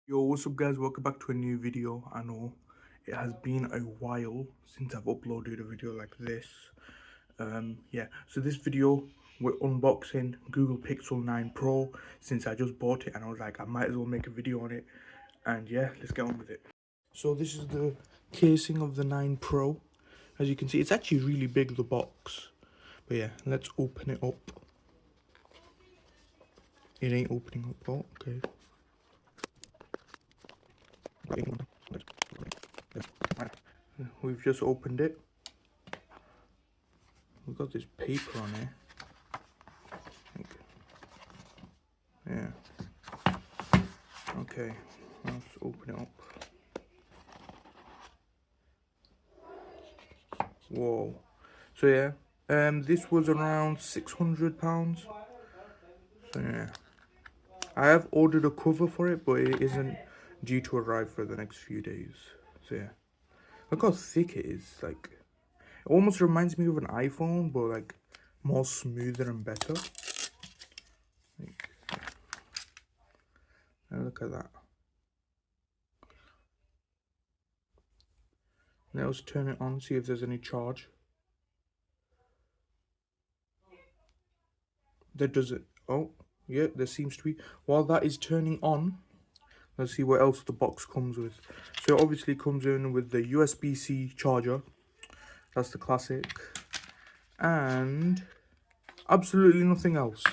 Yo, what's up guys, welcome back to a new video. I know it has been a while since I've uploaded a video like this. Yeah, so this video we're unboxing Google Pixel 9 Pro since I just bought it and I was like I might as well make a video on it. And yeah, let's get on with it. So this is the casing of the 9 Pro. As you can see, it's actually really big, the box. But yeah, let's open it up. It ain't opening up. Oh, okay. We've just opened it. We've got this paper on here. Yeah. Okay. Let's open it up. Whoa. So yeah. This was around £600. So yeah. I have ordered a cover for it, but it isn't due to arrive for the next few days. So yeah. Look how thick it is. Like, it almost reminds me of an iPhone, but like more smoother and better. Like, and look at that. Now let's turn it on, see if there's any charge. That does it. Oh, yeah, there seems to be. While that is turning on, let's see what else the box comes with. So it obviously comes in with the USB-C charger. That's the classic. And absolutely nothing else.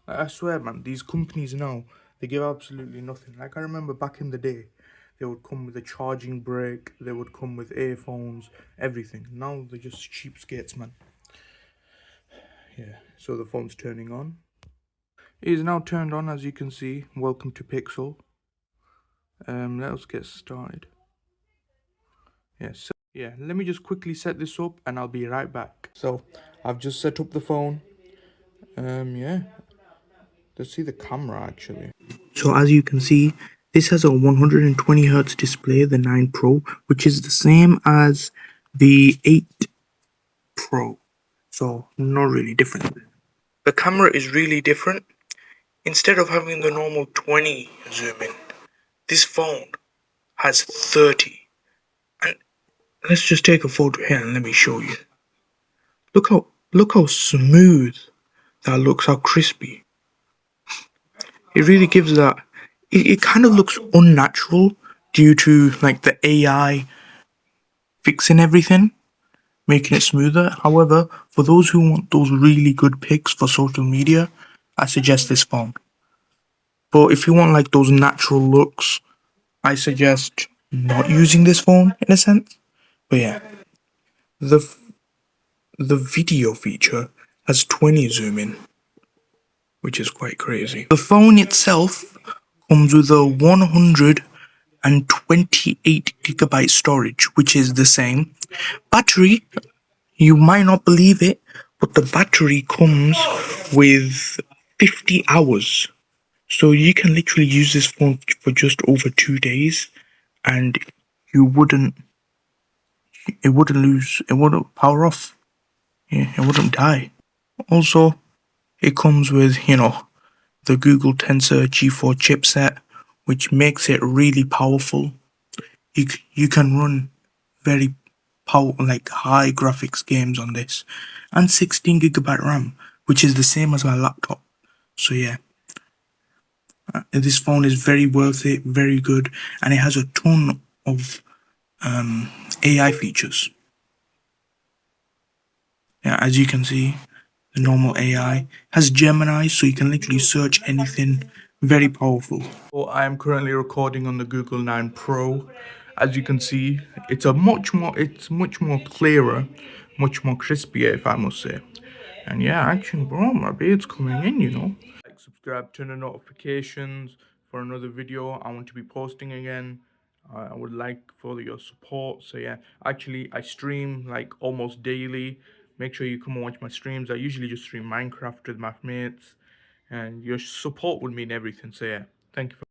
Like, I swear, man, these companies now, they give absolutely nothing. Like, I remember back in the day, they would come with a charging brick, they would come with earphones, everything. Now they're just cheapskates, man. Yeah, so the phone's turning on. It is now turned on, as you can see. Welcome to Pixel. Let's get started. Yes. Yeah, let me just quickly set this up and I'll be right back. So, I've just set up the phone. Yeah. Let's see the camera actually. So as you can see, this has a 120Hz display, the 9 Pro, which is the same as the 8 Pro. So, not really different. The camera is really different. Instead of having the normal 20 zoom in, this phone has 30. And let's just take a photo here and let me show you. Look how smooth that looks, how crispy. It really gives that, it kind of looks unnatural due to like the AI fixing everything, making it smoother. However, for those who want those really good pics for social media, I suggest this phone. But if you want like those natural looks, I suggest not using this phone in a sense. But yeah, the video feature has 20 zoom in, which is quite crazy. The phone itself comes with a 128GB storage, which is the same. Battery, you might not believe it, but the battery comes with 50 hours. So you can literally use this phone for just over 2 days and it wouldn't power off. Yeah, it wouldn't die. Also, it comes with, the Google Tensor G4 chipset, which makes it really powerful. You can run very like high graphics games on this, and 16GB RAM, which is the same as my laptop. So yeah, this phone is very worth it, very good, and it has a ton of AI features. Yeah, as you can see, the normal AI has Gemini, so you can literally search anything. Very powerful. Well, I am currently recording on the Google 9 Pro. As you can see, it's much more clearer, much more crispier, if I must say. And yeah, actually, bro, my beard's coming in, Like, subscribe, turn on notifications for another video I want to be posting again. I would like for your support. So yeah, actually, I stream like almost daily. Make sure you come and watch my streams. I usually just stream Minecraft with my mates, and your support would mean everything. So yeah, thank you for